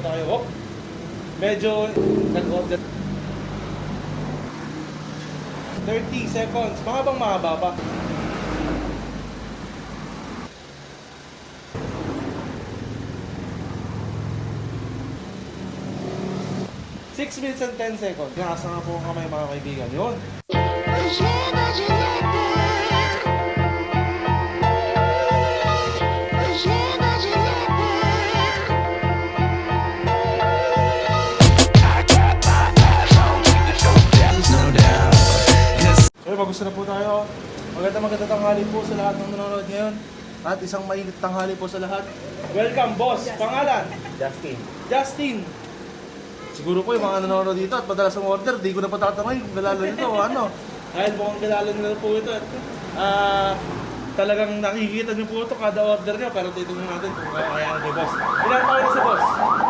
tayo. Oh, medyo nag-order. 30 seconds. Mahaba pa. Six minutes and 10 seconds. Nakasa nga po ang kamay mga kaibigan. Yun. So, magusto na po tayo. Maganda tanghali po sa lahat ng nanonood ngayon. At isang mainit tanghali po sa lahat. Welcome, boss. Pangalan? Justin. Siguro po yung mga nanonood dito at madalas ang order, di ko na patatangoy kung galalo nito o ano. Dahil mukhang galalo nila po ito. Talagang nakikita niyo po ito kada order niya, pero titignan natin kung kaya na ni boss. Ilan taon na si boss?